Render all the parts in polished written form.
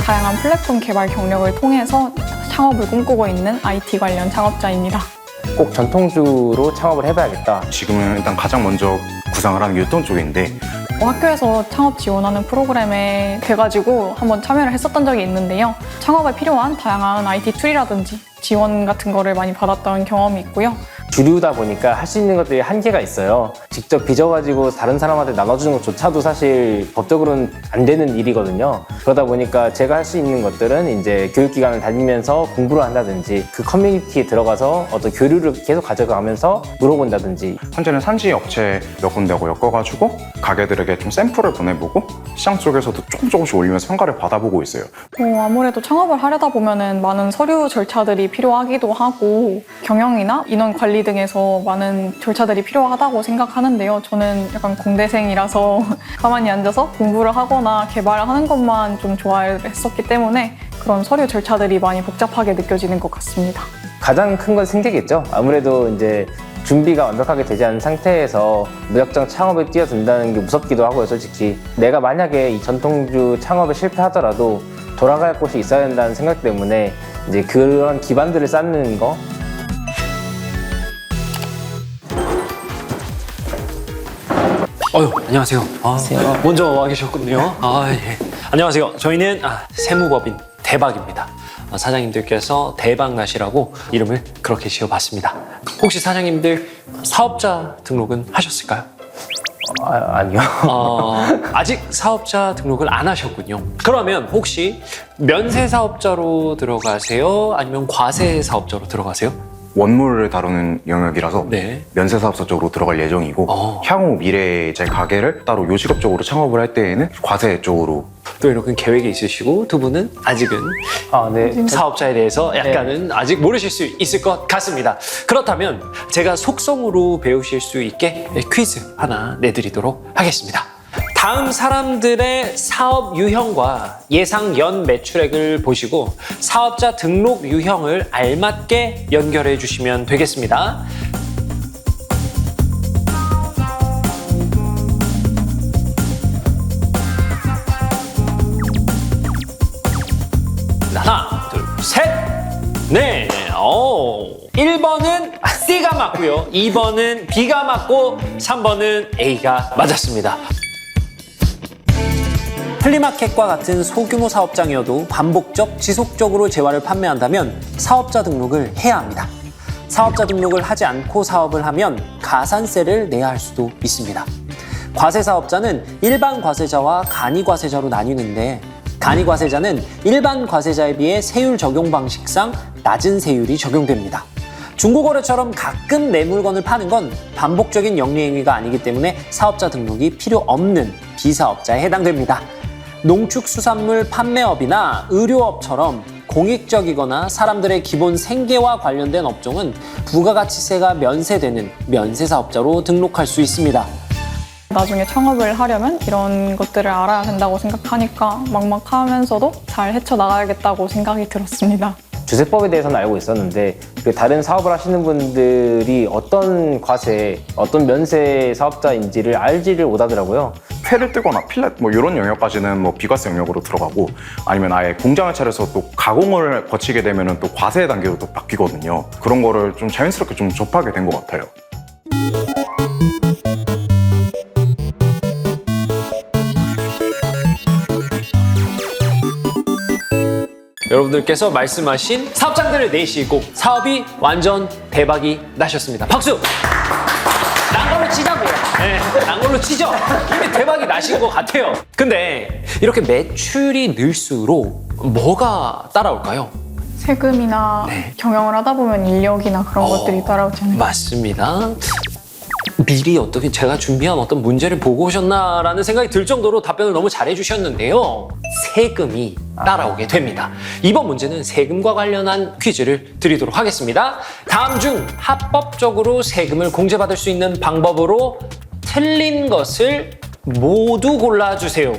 다양한 플랫폼 개발 경력을 통해서 창업을 꿈꾸고 있는 IT 관련 창업자입니다. 꼭 전통주로 창업을 해봐야겠다. 지금은 일단 가장 먼저 구상을 하는 게 유통 쪽인데 학교에서 창업 지원하는 프로그램에 돼가지고 한번 참여를 했었던 적이 있는데요. 창업에 필요한 다양한 IT 툴이라든지 지원 같은 거를 많이 받았던 경험이 있고요. 주류다 보니까 할 수 있는 것들이 한계가 있어요. 직접 빚어가지고 다른 사람한테 나눠주는 것조차도 사실 법적으로는 안 되는 일이거든요. 그러다 보니까 제가 할 수 있는 것들은 이제 교육기관을 다니면서 공부를 한다든지 그 커뮤니티에 들어가서 어떤 교류를 계속 가져가면서 물어본다든지. 현재는 산지 업체 몇 군데하고 엮어가지고 가게들에게 좀 샘플을 보내보고 시장 쪽에서도 조금씩 올리면서 평가를 받아보고 있어요. 아무래도 창업을 하려다 보면은 많은 서류 절차들이 필요하기도 하고 경영이나 인원 관리 등에서 많은 절차들이 필요하다고 생각하는데요. 저는 약간 공대생이라서 가만히 앉아서 공부를 하거나 개발을 하는 것만 좀 좋아했었기 때문에 그런 서류 절차들이 많이 복잡하게 느껴지는 것 같습니다. 가장 큰 건 생계겠죠. 아무래도 이제 준비가 완벽하게 되지 않은 상태에서 무작정 창업에 뛰어든다는 게 무섭기도 하고요, 솔직히. 내가 만약에 이 전통주 창업에 실패하더라도 돌아갈 곳이 있어야 된다는 생각 때문에 이제 그런 기반들을 쌓는 거. 안녕하세요. 안녕하세요. 먼저 와 계셨군요. 예. 안녕하세요. 저희는 세무법인 대박입니다. 사장님들께서 대박나시라고 이름을 그렇게 지어봤습니다. 혹시 사장님들 사업자 등록은 하셨을까요? 아니요. 아직 사업자 등록을 안 하셨군요. 그러면 혹시 면세 사업자로 들어가세요? 아니면 과세 사업자로 들어가세요? 원물을 다루는 영역이라서 네. 면세사업자 쪽으로 들어갈 예정이고 향후 미래에 제 가게를 따로 요식업적으로 창업을 할 때에는 과세 쪽으로. 또 이렇게 계획이 있으시고 두 분은 아직은 네. 사업자에 대해서 약간은 아직 모르실 수 있을 것 같습니다. 그렇다면 제가 속성으로 배우실 수 있게 퀴즈 하나 내드리도록 하겠습니다. 다음 사람들의 사업 유형과 예상 연 매출액을 보시고 사업자 등록 유형을 알맞게 연결해 주시면 되겠습니다. 하나, 둘, 셋! 네! 1번은 C가 맞고요. 2번은 B가 맞고 3번은 A가 맞았습니다. 플리마켓과 같은 소규모 사업장이어도 반복적, 지속적으로 재화를 판매한다면 사업자 등록을 해야 합니다. 사업자 등록을 하지 않고 사업을 하면 가산세를 내야 할 수도 있습니다. 과세 사업자는 일반 과세자와 간이 과세자로 나뉘는데 간이 과세자는 일반 과세자에 비해 세율 적용 방식상 낮은 세율이 적용됩니다. 중고거래처럼 가끔 내 물건을 파는 건 반복적인 영리행위가 아니기 때문에 사업자 등록이 필요 없는 비사업자에 해당됩니다. 농축수산물 판매업이나 의료업처럼 공익적이거나 사람들의 기본 생계와 관련된 업종은 부가가치세가 면세되는 면세사업자로 등록할 수 있습니다. 나중에 창업을 하려면 이런 것들을 알아야 된다고 생각하니까 막막하면서도 잘 헤쳐나가야겠다고 생각이 들었습니다. 주세법에 대해서는 알고 있었는데 그 다른 사업을 하시는 분들이 어떤 과세, 어떤 면세 사업자인지를 알지를 못하더라고요. 회를 뜨거나 필렛 이런 영역까지는 비과세 영역으로 들어가고 아니면 아예 공장을 차려서 또 가공을 거치게 되면 또 과세 단계로 또 바뀌거든요. 그런 거를 좀 자연스럽게 좀 접하게 된 것 같아요. 여러분들께서 말씀하신 사업장들을 내시고 사업이 완전 대박이 나셨습니다. 박수! 난 걸로 치자고요. 네, 난 걸로 치죠. 이미 대박이 나신 것 같아요. 근데 이렇게 매출이 늘수록 뭐가 따라올까요? 세금이나 경영을 하다 보면 인력이나 그런 것들이 따라오잖아요. 맞습니다. 미리 어떻게 제가 준비한 어떤 문제를 보고 오셨나라는 생각이 들 정도로 답변을 너무 잘해주셨는데요. 세금이 따라오게 됩니다. 이번 문제는 세금과 관련한 퀴즈를 드리도록 하겠습니다. 다음 중 합법적으로 세금을 공제받을 수 있는 방법으로 틀린 것을 모두 골라주세요.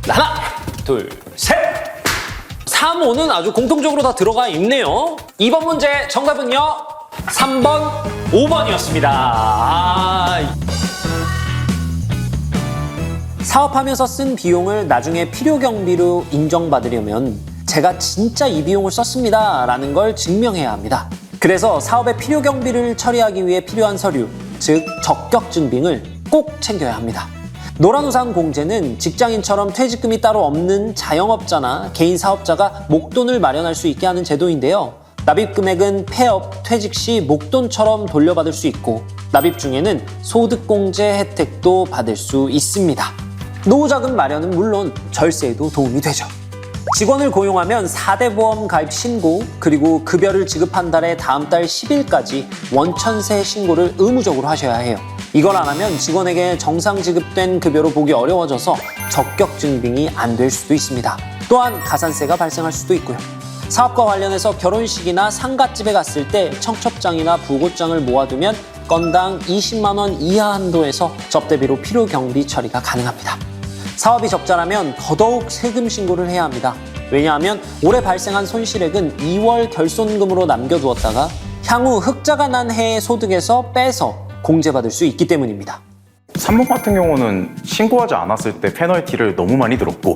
하나, 둘, 셋! 3, 5는 아주 공통적으로 다 들어가 있네요. 2번 문제 정답은요. 3번, 5번이었습니다. 사업하면서 쓴 비용을 나중에 필요 경비로 인정받으려면 제가 진짜 이 비용을 썼습니다 라는 걸 증명해야 합니다. 그래서 사업의 필요 경비를 처리하기 위해 필요한 서류, 즉 적격 증빙을 꼭 챙겨야 합니다. 노란우산 공제는 직장인처럼 퇴직금이 따로 없는 자영업자나 개인 사업자가 목돈을 마련할 수 있게 하는 제도인데요. 납입 금액은 폐업, 퇴직 시 목돈처럼 돌려받을 수 있고 납입 중에는 소득공제 혜택도 받을 수 있습니다. 노후자금 마련은 물론 절세에도 도움이 되죠. 직원을 고용하면 4대 보험 가입 신고, 그리고 급여를 지급한 달에 다음 달 10일까지 원천세 신고를 의무적으로 하셔야 해요. 이걸 안 하면 직원에게 정상 지급된 급여로 보기 어려워져서 적격 증빙이 안 될 수도 있습니다. 또한 가산세가 발생할 수도 있고요. 사업과 관련해서 결혼식이나 상갓집에 갔을 때 청첩장이나 부고장을 모아두면 건당 20만 원 이하 한도에서 접대비로 필요 경비 처리가 가능합니다. 사업이 적자라면 더더욱 세금 신고를 해야 합니다. 왜냐하면 올해 발생한 손실액은 2월 결손금으로 남겨두었다가 향후 흑자가 난 해의 소득에서 빼서 공제받을 수 있기 때문입니다. 3번 같은 경우는 신고하지 않았을 때 페널티를 너무 많이 들었고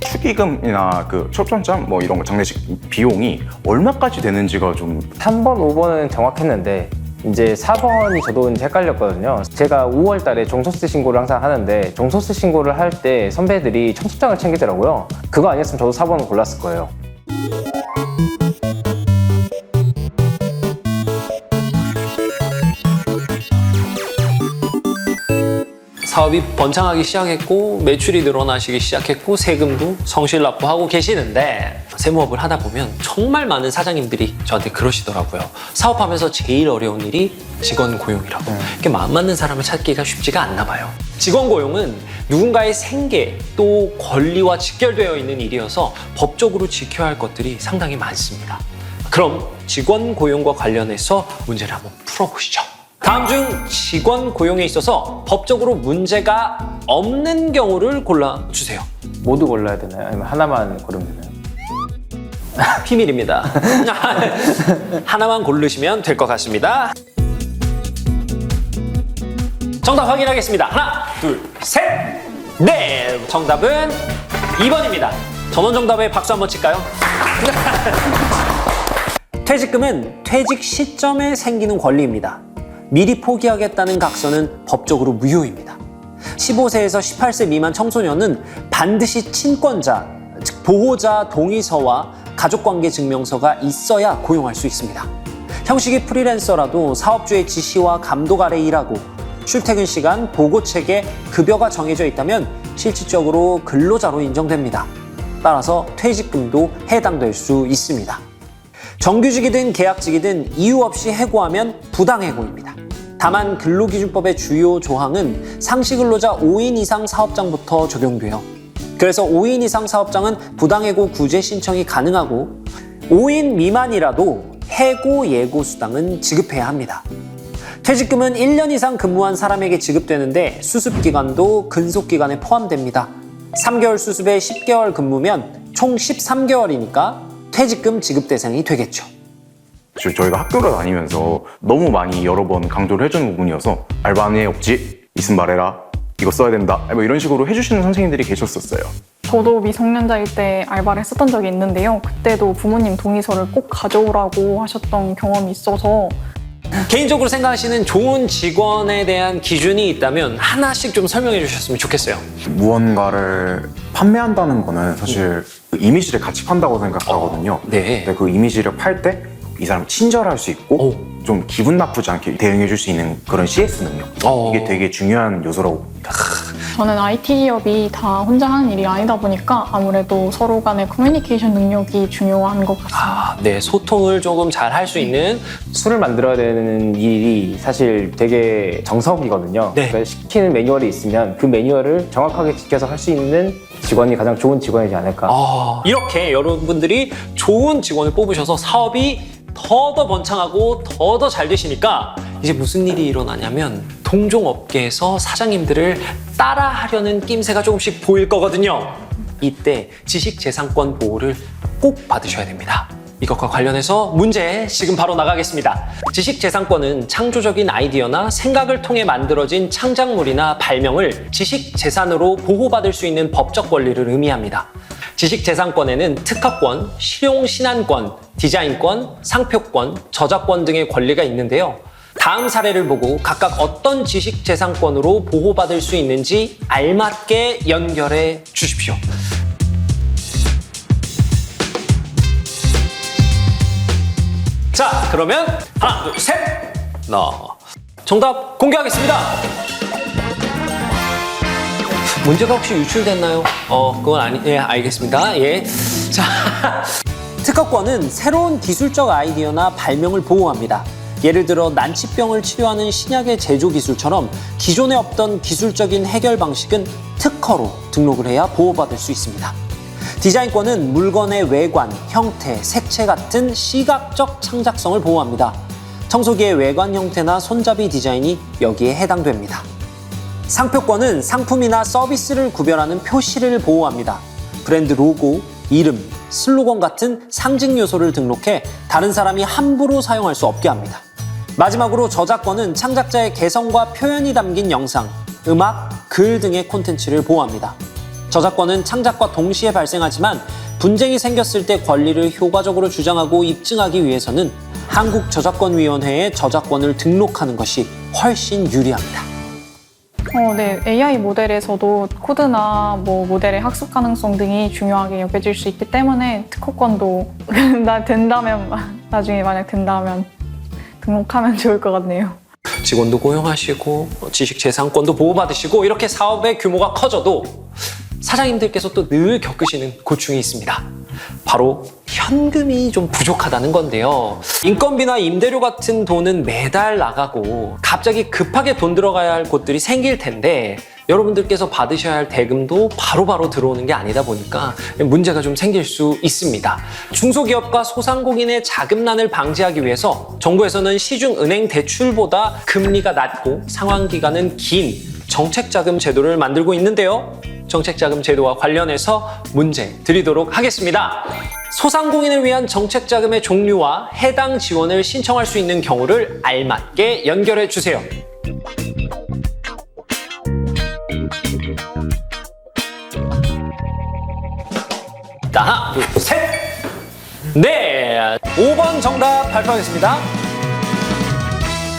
축의금이나 그 초점장 뭐 이런 거 장례식 비용이 얼마까지 되는지가 좀 3번, 5번은 정확했는데 이제 4번이 저도 이제 헷갈렸거든요. 제가 5월 달에 종소세 신고를 항상 하는데 종소세 신고를 할 때 선배들이 청첩장을 챙기더라고요. 그거 아니었으면 저도 4번을 골랐을 거예요. 사업이 번창하기 시작했고 매출이 늘어나시기 시작했고 세금도 성실 납부하고 계시는데 세무업을 하다 보면 정말 많은 사장님들이 저한테 그러시더라고요. 사업하면서 제일 어려운 일이 직원 고용이라고. 이렇게 마음 맞는 사람을 찾기가 쉽지가 않나 봐요. 직원 고용은 누군가의 생계 또 권리와 직결되어 있는 일이어서 법적으로 지켜야 할 것들이 상당히 많습니다. 그럼 직원 고용과 관련해서 문제를 한번 풀어보시죠. 다음 중 직원 고용에 있어서 법적으로 문제가 없는 경우를 골라주세요. 모두 골라야 되나요? 아니면 하나만 고르면 되나요? 비밀입니다. 하나만 고르시면 될 것 같습니다. 정답 확인하겠습니다. 하나, 둘, 셋! 네! 정답은 2번입니다. 전원 정답에 박수 한번 칠까요? 퇴직금은 퇴직 시점에 생기는 권리입니다. 미리 포기하겠다는 각서는 법적으로 무효입니다. 15세에서 18세 미만 청소년은 반드시 친권자, 즉 보호자 동의서와 가족관계 증명서가 있어야 고용할 수 있습니다. 형식이 프리랜서라도 사업주의 지시와 감독 아래 일하고 출퇴근 시간, 보고체계, 급여가 정해져 있다면 실질적으로 근로자로 인정됩니다. 따라서 퇴직금도 해당될 수 있습니다. 정규직이든 계약직이든 이유 없이 해고하면 부당해고입니다. 다만 근로기준법의 주요 조항은 상시근로자 5인 이상 사업장부터 적용돼요. 그래서 5인 이상 사업장은 부당해고 구제 신청이 가능하고 5인 미만이라도 해고 예고 수당은 지급해야 합니다. 퇴직금은 1년 이상 근무한 사람에게 지급되는데 수습기간도 근속기간에 포함됩니다. 3개월 수습에 10개월 근무면 총 13개월이니까 퇴직금 지급 대상이 되겠죠. 저희가 학교를 다니면서 너무 많이 여러 번 강조를 해주는 부분이어서 알바는 애 없지? 있으면 말해라. 이거 써야 된다. 뭐 이런 식으로 해주시는 선생님들이 계셨었어요. 저도 미성년자일 때 알바를 했었던 적이 있는데요. 그때도 부모님 동의서를 꼭 가져오라고 하셨던 경험이 있어서 개인적으로 생각하시는 좋은 직원에 대한 기준이 있다면 하나씩 좀 설명해 주셨으면 좋겠어요. 무언가를 판매한다는 거는 사실 그 이미지를 같이 판다고 생각하거든요. 네. 근데 그 이미지를 팔 때 이 사람이 친절할 수 있고 좀 기분 나쁘지 않게 대응해 줄 수 있는 그런 CS 능력. 이게 되게 중요한 요소라고 봅니다. 저는 IT 기업이 다 혼자 하는 일이 아니다 보니까 아무래도 서로 간의 커뮤니케이션 능력이 중요한 것 같습니다. 네, 소통을 조금 잘 할 수 있는 술을 만들어야 되는 일이 사실 되게 정석이거든요. 네. 그러니까 시키는 매뉴얼이 있으면 그 매뉴얼을 정확하게 지켜서 할 수 있는 직원이 가장 좋은 직원이지 않을까. 이렇게 여러분들이 좋은 직원을 뽑으셔서 사업이 더 번창하고 더 잘 되시니까 이제 무슨 일이 일어나냐면 동종업계에서 사장님들을 따라하려는 낌새가 조금씩 보일 거거든요. 이때 지식재산권 보호를 꼭 받으셔야 됩니다. 이것과 관련해서 문제 지금 바로 나가겠습니다. 지식재산권은 창조적인 아이디어나 생각을 통해 만들어진 창작물이나 발명을 지식재산으로 보호받을 수 있는 법적 권리를 의미합니다. 지식재산권에는 특허권, 실용신안권, 디자인권, 상표권, 저작권 등의 권리가 있는데요. 다음 사례를 보고 각각 어떤 지식재산권으로 보호받을 수 있는지 알맞게 연결해 주십시오. 자, 그러면 하나, 둘, 셋! 정답 공개하겠습니다. 문제가 혹시 유출됐나요? 그건 예, 알겠습니다. 예. 자, 특허권은 새로운 기술적 아이디어나 발명을 보호합니다. 예를 들어 난치병을 치료하는 신약의 제조 기술처럼 기존에 없던 기술적인 해결 방식은 특허로 등록을 해야 보호받을 수 있습니다. 디자인권은 물건의 외관, 형태, 색채 같은 시각적 창작성을 보호합니다. 청소기의 외관 형태나 손잡이 디자인이 여기에 해당됩니다. 상표권은 상품이나 서비스를 구별하는 표시를 보호합니다. 브랜드 로고, 이름, 슬로건 같은 상징 요소를 등록해 다른 사람이 함부로 사용할 수 없게 합니다. 마지막으로 저작권은 창작자의 개성과 표현이 담긴 영상, 음악, 글 등의 콘텐츠를 보호합니다. 저작권은 창작과 동시에 발생하지만 분쟁이 생겼을 때 권리를 효과적으로 주장하고 입증하기 위해서는 한국저작권위원회에 저작권을 등록하는 것이 훨씬 유리합니다. 네. AI 모델에서도 코드나 모델의 학습 가능성 등이 중요하게 여겨질 수 있기 때문에 특허권도 나중에 만약 된다면 등록하면 좋을 것 같네요. 직원도 고용하시고 지식재산권도 보호받으시고 이렇게 사업의 규모가 커져도 사장님들께서 또 늘 겪으시는 고충이 있습니다. 바로 현금이 좀 부족하다는 건데요. 인건비나 임대료 같은 돈은 매달 나가고 갑자기 급하게 돈 들어가야 할 곳들이 생길 텐데 여러분들께서 받으셔야 할 대금도 바로바로 들어오는 게 아니다 보니까 문제가 좀 생길 수 있습니다. 중소기업과 소상공인의 자금난을 방지하기 위해서 정부에서는 시중은행 대출보다 금리가 낮고 상환기간은 긴 정책자금 제도를 만들고 있는데요. 정책자금 제도와 관련해서 문제 드리도록 하겠습니다. 소상공인을 위한 정책자금의 종류와 해당 지원을 신청할 수 있는 경우를 알맞게 연결해 주세요. 하나, 둘, 셋! 네! 5번 정답 발표하겠습니다.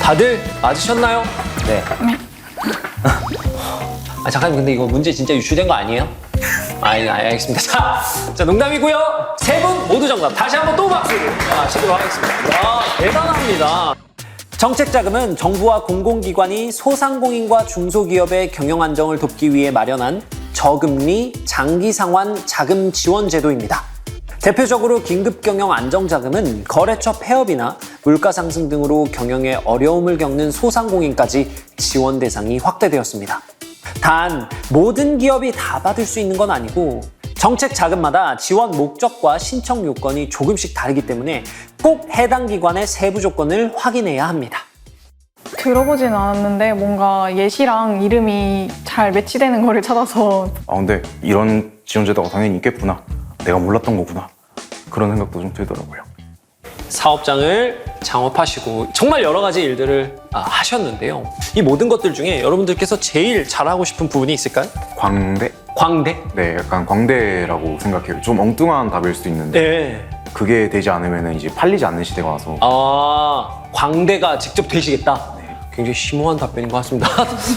다들 맞으셨나요? 네. 잠깐만, 근데 이거 문제 진짜 유출된 거 아니에요? 알겠습니다. 자, 농담이고요. 세 분 모두 정답. 다시 한번 또 박수 치도록 하겠습니다. 와, 대단합니다. 정책자금은 정부와 공공기관이 소상공인과 중소기업의 경영 안정을 돕기 위해 마련한 저금리 장기상환 자금 지원 제도입니다. 대표적으로 긴급경영 안정자금은 거래처 폐업이나 물가 상승 등으로 경영에 어려움을 겪는 소상공인까지 지원 대상이 확대되었습니다. 단 모든 기업이 다 받을 수 있는 건 아니고 정책 자금마다 지원 목적과 신청 요건이 조금씩 다르기 때문에 꼭 해당 기관의 세부 조건을 확인해야 합니다. 들어보진 않았는데 뭔가 예시랑 이름이 잘 매치되는 거를 찾아서 근데 이런 지원제도가 당연히 있겠구나. 내가 몰랐던 거구나. 그런 생각도 좀 들더라고요. 사업장을 창업하시고 정말 여러 가지 일들을 하셨는데요. 이 모든 것들 중에 여러분들께서 제일 잘하고 싶은 부분이 있을까요? 광대? 광대? 네, 약간 광대라고 생각해요. 좀 엉뚱한 답일 수도 있는데 네. 그게 되지 않으면 이제 팔리지 않는 시대가 와서 광대가 직접 되시겠다. 굉장히 심오한 답변인 것 같습니다.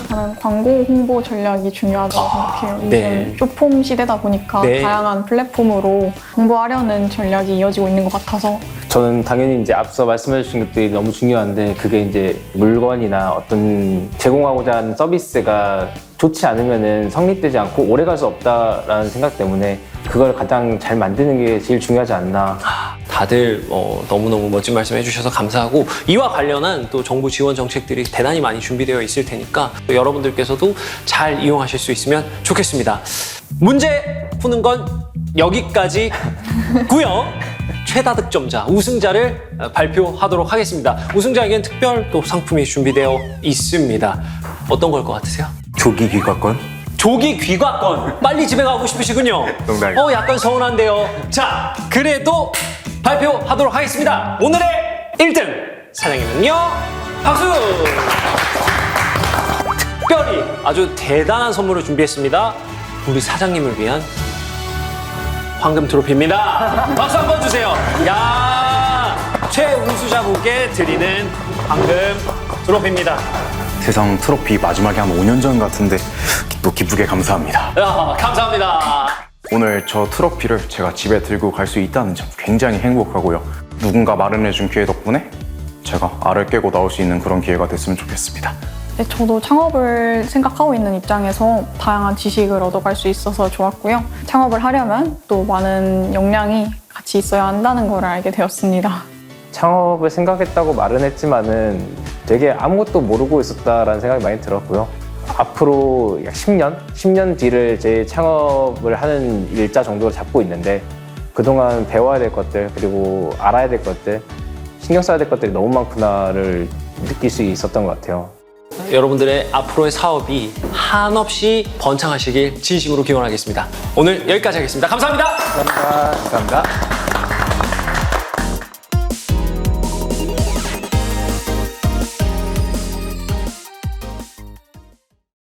저는 광고 홍보 전략이 중요하다고 생각해요. 네. 요즘 쇼폼 시대다 보니까 네. 다양한 플랫폼으로 홍보하려는 전략이 이어지고 있는 것 같아서 저는 당연히 이제 앞서 말씀해 주신 것들이 너무 중요한데 그게 이제 물건이나 어떤 제공하고자 하는 서비스가 좋지 않으면은 성립되지 않고 오래 갈 수 없다라는 생각 때문에 그걸 가장 잘 만드는 게 제일 중요하지 않나. 다들 너무너무 멋진 말씀 해주셔서 감사하고 이와 관련한 또 정부 지원 정책들이 대단히 많이 준비되어 있을 테니까 또 여러분들께서도 잘 이용하실 수 있으면 좋겠습니다. 문제 푸는 건 여기까지고요. 최다 득점자, 우승자를 발표하도록 하겠습니다. 우승자에겐 특별 또 상품이 준비되어 있습니다. 어떤 걸 것 같으세요? 조기 귀가권? 조기 귀가권! 빨리 집에 가고 싶으시군요. 농담이에요. 약간 서운한데요. 자, 그래도 발표하도록 하겠습니다. 오늘의 1등 사장님은요, 박수! 특별히 아주 대단한 선물을 준비했습니다. 우리 사장님을 위한 황금 트로피입니다. 박수 한번 주세요. 야, 최우수자분께 드리는 황금 트로피입니다. 세상 트로피 마지막에 한 5년 전 같은데 또 기쁘게 감사합니다. 야, 감사합니다. 오늘 저 트로피를 제가 집에 들고 갈 수 있다는 점 굉장히 행복하고요. 누군가 마련해준 기회 덕분에 제가 알을 깨고 나올 수 있는 그런 기회가 됐으면 좋겠습니다. 네, 저도 창업을 생각하고 있는 입장에서 다양한 지식을 얻어갈 수 있어서 좋았고요. 창업을 하려면 또 많은 역량이 같이 있어야 한다는 걸 알게 되었습니다. 창업을 생각했다고 말은 했지만은 되게 아무것도 모르고 있었다라는 생각이 많이 들었고요. 앞으로 약 10년 뒤를 제 창업을 하는 일자 정도로 잡고 있는데 그동안 배워야 될 것들 그리고 알아야 될 것들 신경 써야 될 것들이 너무 많구나를 느낄 수 있었던 것 같아요. 여러분들의 앞으로의 사업이 한없이 번창하시길 진심으로 기원하겠습니다. 오늘 여기까지 하겠습니다. 감사합니다. 감사합니다.